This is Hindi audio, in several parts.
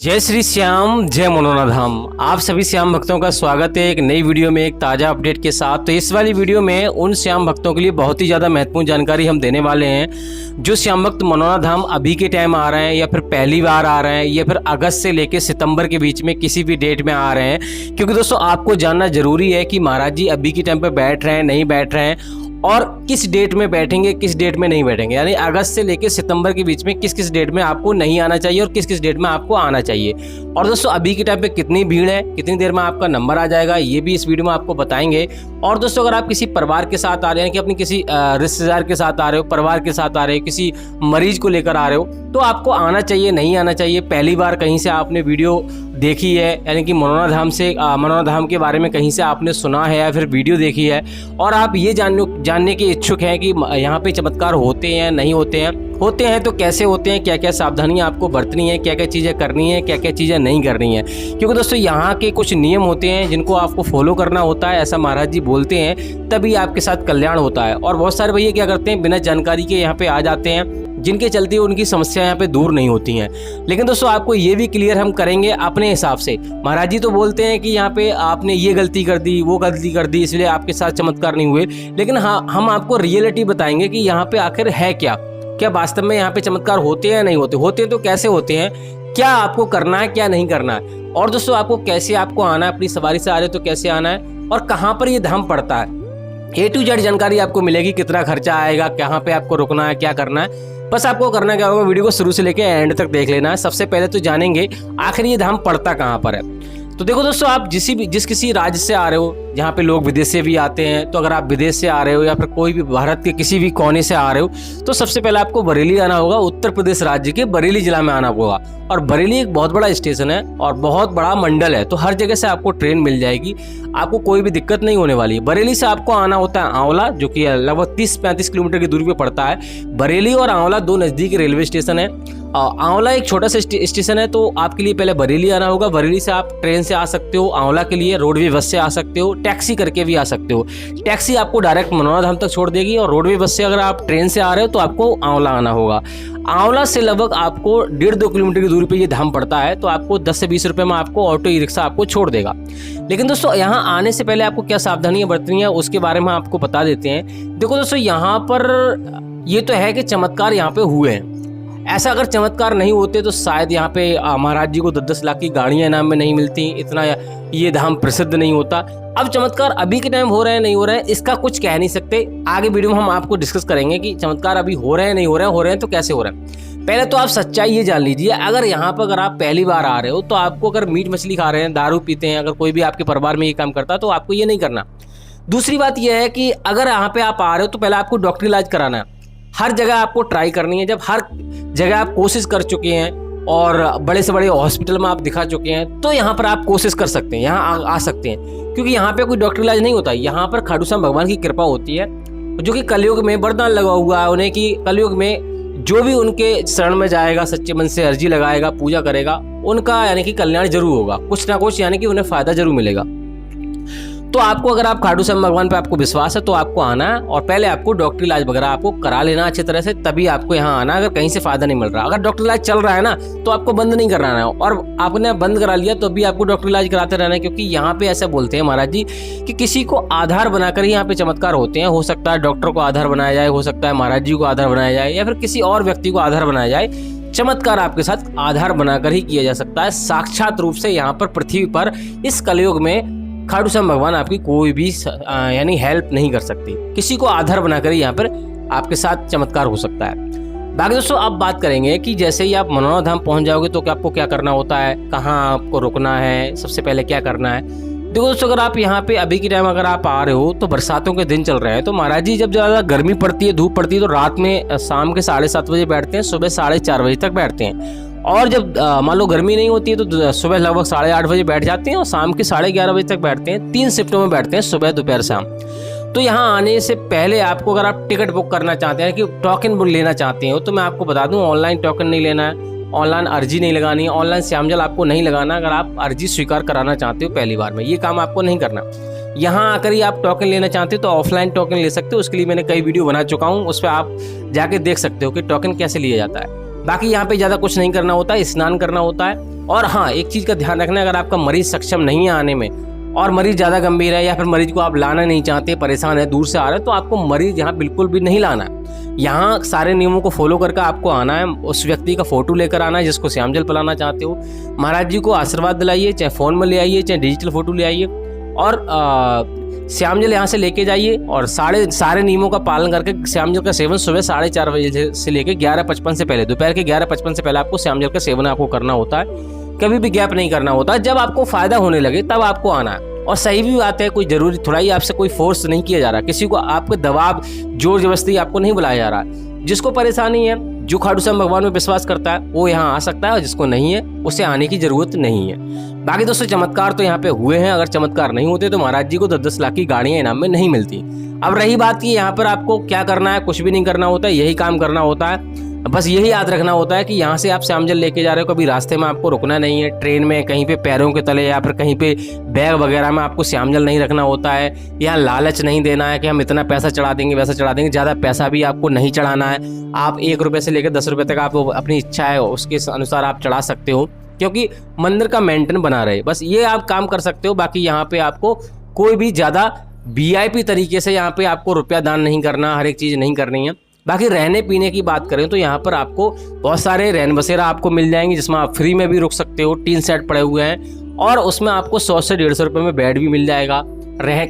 जय श्री श्याम, जय मनोना धाम। आप सभी श्याम भक्तों का स्वागत है एक नई वीडियो में एक ताज़ा अपडेट के साथ। तो इस वाली वीडियो में उन श्याम भक्तों के लिए बहुत ही ज़्यादा महत्वपूर्ण जानकारी हम देने वाले हैं जो श्याम भक्त मनोना धाम अभी के टाइम आ रहे हैं या फिर पहली बार आ रहे हैं या फिर अगस्त से लेकर सितंबर के बीच में किसी भी डेट में आ रहे हैं। क्योंकि दोस्तों आपको जानना जरूरी है कि महाराज जी अभी के टाइम पर बैठ रहे हैं नहीं बैठ रहे हैं और किस डेट में बैठेंगे किस डेट में नहीं बैठेंगे, यानी अगस्त से लेकर सितंबर के बीच में किस किस डेट में आपको नहीं आना चाहिए और किस किस डेट में आपको आना चाहिए। और दोस्तों अभी के टाइम पे कितनी भीड़ है, कितनी देर में आपका नंबर आ जाएगा, ये भी इस वीडियो में आपको बताएंगे। और दोस्तों अगर आप किसी परिवार के साथ आ रहे हैं कि अपनी किसी रिश्तेदार के साथ आ रहे हो, परिवार के साथ आ रहे हो, किसी मरीज को लेकर आ रहे हो, तो आपको आना चाहिए नहीं आना चाहिए। पहली बार कहीं से आपने वीडियो देखी है यानी कि मनोना धाम के बारे में कहीं से आपने सुना है या फिर वीडियो देखी है और आप ये जानने के इच्छुक हैं कि यहाँ पे चमत्कार होते हैं नहीं होते हैं तो कैसे होते हैं, क्या क्या सावधानियां आपको बरतनी है, क्या क्या चीज़ें करनी है, क्या क्या चीज़ें नहीं करनी है। क्योंकि दोस्तों यहाँ के कुछ नियम होते हैं जिनको आपको फॉलो करना होता है, ऐसा महाराज जी बोलते हैं, तभी आपके साथ कल्याण होता है। और बहुत सारे भैया क्या करते हैं बिना जानकारी के यहाँ पे आ जाते हैं जिनके चलते उनकी समस्या यहाँ पे दूर नहीं होती हैं। लेकिन दोस्तों आपको ये भी क्लियर हम करेंगे अपने हिसाब से। महाराज जी तो बोलते हैं कि यहाँ पे आपने ये गलती कर दी वो गलती कर दी इसलिए आपके साथ चमत्कार नहीं हुए, लेकिन हाँ हम आपको रियलिटी बताएंगे कि यहाँ पे आखिर है क्या वास्तव में यहाँ पे चमत्कार होते हैं या नहीं होते हैं तो कैसे होते हैं, क्या आपको करना है क्या नहीं करना है। और दोस्तों आपको कैसे आपको आना है, अपनी सवारी से आ रहे हो तो कैसे आना है और कहाँ पर ये धाम पड़ता है, A to Z जानकारी आपको मिलेगी। कितना खर्चा आएगा, कहाँ पे आपको रुकना है, क्या करना है। बस आपको करना क्या होगा, वीडियो को शुरू से लेकर एंड तक देख लेना है। सबसे पहले तो जानेंगे आखिर ये धाम पड़ता कहाँ पर है। तो देखो दोस्तों आप जिस किसी राज्य से आ रहे हो, जहाँ पे लोग विदेश से भी आते हैं, तो अगर आप विदेश से आ रहे हो या फिर कोई भी भारत के किसी भी कोने से आ रहे हो तो सबसे पहले आपको बरेली आना होगा। उत्तर प्रदेश राज्य के बरेली जिला में आना होगा। और बरेली एक बहुत बड़ा स्टेशन है और बहुत बड़ा मंडल है, तो हर जगह से आपको ट्रेन मिल जाएगी, आपको कोई भी दिक्कत नहीं होने वाली है। बरेली से आपको आना होता है आंवला, जो कि लगभग 30-35 किलोमीटर की दूरी पे पड़ता है। बरेली और आंवला दो नज़दीकी रेलवे स्टेशन है। आंवला एक छोटा सा स्टेशन है, तो आपके लिए पहले बरेली आना होगा। बरेली से आप ट्रेन से आ सकते हो, आंवला के लिए रोडवे बस से आ सकते हो, टैक्सी करके भी आ सकते हो। टैक्सी आपको डायरेक्ट मनोना धाम तक छोड़ देगी और रोडवे बस से अगर आप ट्रेन से आ रहे हो तो आपको आंवला आना होगा। आंवला से लगभग आपको 1.5-2 किलोमीटर की दूरी पे ये धाम पड़ता है, तो आपको 10 से 20 रुपए में आपको ऑटो ई रिक्शा आपको छोड़ देगा। लेकिन दोस्तों यहाँ आने से पहले आपको क्या सावधानियां बरतनी है उसके बारे में आपको बता देते हैं। देखो दोस्तों यहाँ पर ये तो है कि चमत्कार यहाँ पे हुए हैं, ऐसा अगर चमत्कार नहीं होते तो शायद यहाँ पे महाराज जी को 10-10 लाख की गाड़ियां इनाम में नहीं मिलती, इतना ये धाम प्रसिद्ध नहीं होता। अब चमत्कार अभी के टाइम हो रहे हैं नहीं हो रहे हैं इसका कुछ कह नहीं सकते। आगे वीडियो में हम आपको डिस्कस करेंगे कि चमत्कार अभी हो रहे हैं नहीं हो रहे हैं तो कैसे हो रहे हैं। पहले तो आप सच्चाई ये जान लीजिए, अगर यहाँ पर अगर आप पहली बार आ रहे हो तो आपको अगर मीट मछली खा रहे हैं, दारू पीते हैं, अगर कोई भी आपके परिवार में ये काम करता है तो आपको ये नहीं करना। दूसरी बात यह है कि अगर यहाँ पे आप आ रहे हो तो पहले आपको डॉक्टरी इलाज कराना है। हर जगह आपको ट्राई करनी है। जब हर जगह आप कोशिश कर चुके हैं और बड़े से बड़े हॉस्पिटल में आप दिखा चुके हैं तो यहाँ पर आप कोशिश कर सकते हैं, यहाँ आ सकते हैं। क्योंकि यहाँ पे कोई डॉक्टर इलाज नहीं होता, यहाँ पर खाटू श्याम भगवान की कृपा होती है, जो कि कलयुग में वरदान लगा हुआ है उन्हें कि कलयुग में जो भी उनके शरण में जाएगा, सच्चे मन से अर्जी लगाएगा, पूजा करेगा, उनका यानी कि कल्याण जरूर होगा, कुछ ना कुछ यानी कि उन्हें फायदा जरूर मिलेगा। तो आपको अगर आप खाटू श्याम भगवान पे आपको विश्वास है तो आपको आना है और पहले आपको डॉक्टरी इलाज वगैरह आपको करा लेना अच्छी तरह से, तभी आपको यहाँ आना। अगर कहीं से फायदा नहीं मिल रहा, अगर डॉक्टर इलाज चल रहा है ना तो आपको बंद नहीं कराना है, और आपने बंद करा लिया तो भी आपको डॉक्टर इलाज कराते रहना है। क्योंकि यहाँ पे ऐसा बोलते हैं महाराज जी कि किसी को आधार बनाकर ही यहाँ पे चमत्कार होते हैं। हो सकता है डॉक्टर को आधार बनाया जाए, हो सकता है महाराज जी को आधार बनाया जाए या फिर किसी और व्यक्ति को आधार बनाया जाए। चमत्कार आपके साथ आधार बनाकर ही किया जा सकता है। साक्षात रूप से यहाँ पर पृथ्वी पर इस कलयुग में खाटू श्याम भगवान आपकी कोई भी यानी हेल्प नहीं कर सकती, किसी को आधार बनाकर ही यहाँ पर आपके साथ चमत्कार हो सकता है। बाकी दोस्तों अब बात करेंगे कि जैसे ही आप मनोना धाम पहुंच जाओगे तो आपको क्या करना होता है, कहाँ आपको रुकना है, सबसे पहले क्या करना है। देखो दोस्तों अगर आप यहाँ पे अभी के टाइम अगर आप आ रहे हो तो बरसातों के दिन चल रहे हैं, तो महाराज जी जब ज़्यादा गर्मी पड़ती है, धूप पड़ती है तो रात में शाम के 7:30 बजे बैठते हैं, सुबह 4:30 बजे तक बैठते हैं। और जब मान लो गर्मी नहीं होती है तो सुबह लगभग 8:30 बजे बैठ जाते हैं और शाम के 11:30 बजे तक बैठते हैं। 3 शिफ्टों में बैठते हैं, सुबह दोपहर शाम। तो यहाँ आने से पहले आपको अगर आप टिकट बुक करना चाहते हैं कि टोकन बुक लेना चाहते हो तो मैं आपको बता दूं ऑनलाइन टोकन नहीं लेना है, ऑनलाइन अर्जी नहीं लगानी है, ऑनलाइन श्यामजल आपको नहीं लगाना। अगर आप अर्जी स्वीकार कराना चाहते हो पहली बार में, ये काम आपको नहीं करना। यहाँ आकर ही आप टोकन लेना चाहते हो तो ऑफलाइन टोकन ले सकते हो। उसके लिए मैंने कई वीडियो बना चुका हूँ, उस पर आप जाके देख सकते हो कि टोकन कैसे लिया जाता है। बाकी यहाँ पे ज़्यादा कुछ नहीं करना होता है, स्नान करना होता है। और हाँ, एक चीज़ का ध्यान रखना है, अगर आपका मरीज सक्षम नहीं है आने में और मरीज ज़्यादा गंभीर है या फिर मरीज को आप लाना नहीं चाहते, परेशान है, दूर से आ रहे हैं, तो आपको मरीज यहाँ बिल्कुल भी नहीं लाना है। यहाँ सारे नियमों को फॉलो करके आपको आना है। उस व्यक्ति का फोटो लेकर आना है जिसको श्याम जल पिलाना चाहते हो। महाराज जी को आशीर्वाद दिलाइए, चाहे फ़ोन में ले आइए, चाहे डिजिटल फोटो ले आइए, और श्याम जल यहाँ से लेके जाइए। और सारे नियमों का पालन करके श्याम जल का सेवन सुबह 4:30 बजे से लेकर 11:55 से पहले, दोपहर के 11:55 से पहले आपको श्याम जल का सेवन आपको करना होता है। कभी भी गैप नहीं करना होता। जब आपको फायदा होने लगे तब आपको आना है। और सही भी बात है, कोई जरूरी थोड़ा ही आपसे कोई फोर्स नहीं किया जा रहा, किसी को आपके दबाव जोर जबरदस्ती आपको नहीं बुलाया जा रहा। जिसको परेशानी है, जो खाटू श्याम भगवान में विश्वास करता है, वो यहाँ आ सकता है, और जिसको नहीं है उसे आने की जरूरत नहीं है। बाकी दोस्तों, चमत्कार तो यहाँ पे हुए हैं। अगर चमत्कार नहीं होते तो महाराज जी को 10-10 लाख की गाड़ियां इनाम में नहीं मिलती। अब रही बात कि यहाँ पर आपको क्या करना है, कुछ भी नहीं करना होता है, यही काम करना होता है। बस यही याद रखना होता है कि यहाँ से आप श्याम जल लेके जा रहे हो, कभी रास्ते में आपको रुकना नहीं है, ट्रेन में कहीं पे पैरों के तले या फिर कहीं पे बैग वगैरह में आपको श्याम जल नहीं रखना होता है। यहाँ लालच नहीं देना है कि हम इतना पैसा चढ़ा देंगे, वैसा चढ़ा देंगे। ज़्यादा पैसा भी आपको नहीं चढ़ाना है। आप 1 रुपये से लेकर 10 रुपये तक आप अपनी इच्छा है उसके अनुसार आप चढ़ा सकते हो, क्योंकि मंदिर का मेंटेन बना रहे, बस ये आप काम कर सकते हो। बाकी यहाँ पे आपको कोई भी ज़्यादा VIP तरीके से यहाँ पे आपको रुपया दान नहीं करना, हर एक चीज़ नहीं करनी है। बाकी रहने पीने की बात करें तो यहाँ पर आपको बहुत सारे रैन बसेरा आपको मिल जाएंगे, जिसमें आप फ्री में भी रुक सकते हो। 3 सेट पड़े हुए हैं और उसमें आपको 100 से 150 रुपये में बेड भी मिल जाएगा।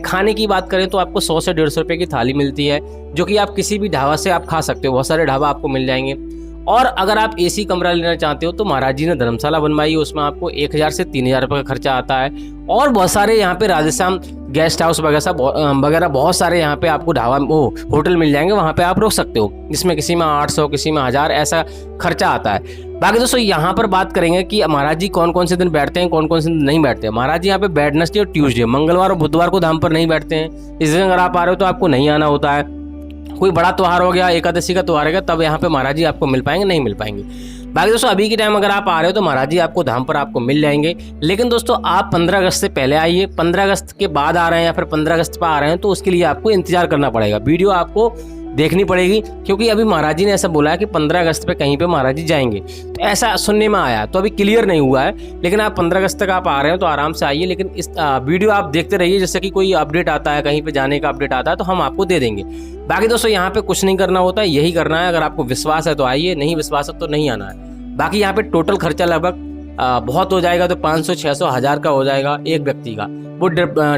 खाने की बात करें तो आपको 100 से 150 रुपये की थाली मिलती है, जो कि आप किसी भी ढाबा से आप खा सकते हो। बहुत सारे ढाबा आपको मिल जाएंगे। और अगर आप AC कमरा लेना चाहते हो तो महाराज जी ने धर्मशाला बनवाई है, उसमें आपको 1000 से 3000 रुपये का खर्चा आता है। और बहुत सारे यहाँ पे राजस्थान गेस्ट हाउस वगैरह बहुत सारे यहाँ पे आपको होटल मिल जाएंगे, वहाँ पे आप रुक सकते हो, जिसमें किसी में 800, किसी में 1000 ऐसा खर्चा आता है। बाकी दोस्तों, यहाँ पर बात करेंगे कि महाराज जी कौन कौन से दिन बैठते हैं, कौन कौन से दिन नहीं बैठते हैं। महाराज जी यहाँ पे वेडनेसडे और ट्यूसडे, मंगलवार और बुधवार को धाम पर नहीं बैठते हैं। इस दिन अगर आप आ रहे हो तो आपको नहीं आना होता है। कोई बड़ा त्योहार हो गया, एकादशी का त्योहार है, तब यहाँ पे महाराज जी आपको मिल पाएंगे, नहीं मिल पाएंगे। बाकी दोस्तों, अभी के टाइम अगर आप आ रहे हो तो महाराज जी आपको धाम पर आपको मिल जाएंगे। लेकिन दोस्तों, आप 15 अगस्त से पहले आइए। 15 अगस्त के बाद आ रहे हैं या फिर 15 अगस्त पर आ रहे हैं तो उसके लिए आपको इंतजार करना पड़ेगा, वीडियो आपको देखनी पड़ेगी, क्योंकि अभी महाराज जी ने ऐसा बोला है कि 15 अगस्त पे कहीं पे महाराज जी जाएंगे। तो ऐसा सुनने में आया, तो अभी क्लियर नहीं हुआ है। लेकिन आप 15 अगस्त तक आप आ रहे हो तो आराम से आइए। लेकिन इस वीडियो आप देखते रहिए, जैसे कि कोई अपडेट आता है, कहीं पे जाने का अपडेट आता है तो हम आपको दे देंगे। बाकी दोस्तों, यहाँ पे कुछ नहीं करना होता है, यही करना है। अगर आपको विश्वास है तो आइए, नहीं विश्वास है तो नहीं आना है। बाकी यहाँ पे टोटल खर्चा लगभग बहुत हो जाएगा, तो 500, 600, 1000 का हो जाएगा एक व्यक्ति का। वो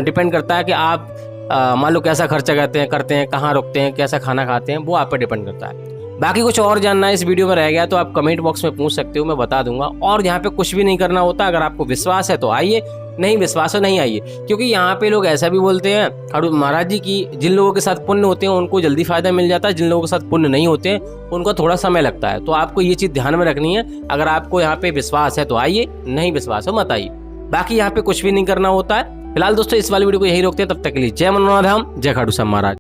डिपेंड करता है कि आप मान लो कैसा खर्चा करते हैं, कहाँ रुकते हैं, कैसा खाना खाते हैं, वो आप पर डिपेंड करता है। बाकी कुछ और जानना है इस वीडियो में रह गया तो आप कमेंट बॉक्स में पूछ सकते हो, मैं बता दूंगा। और यहाँ पे कुछ भी नहीं करना होता। अगर आपको विश्वास है तो आइए, नहीं विश्वास है नहीं आइए। क्योंकि यहाँ पे लोग ऐसा भी बोलते हैं महाराज जी की, जिन लोगों के साथ पुण्य होते हैं उनको जल्दी फायदा मिल जाता है, जिन लोगों के साथ पुण्य नहीं होते हैं उनको थोड़ा समय लगता है। तो आपको ये चीज़ ध्यान में रखनी है। अगर आपको यहाँ पे विश्वास है तो आइए, नहीं विश्वास हो मत आइए। बाकी यहाँ पे कुछ भी नहीं करना होता है। फिलहाल दोस्तों, इस वाली वीडियो को यही रोकते हैं। तब तक के लिए जय मनोनाथ धाम, जय खाटू श्याम महाराज।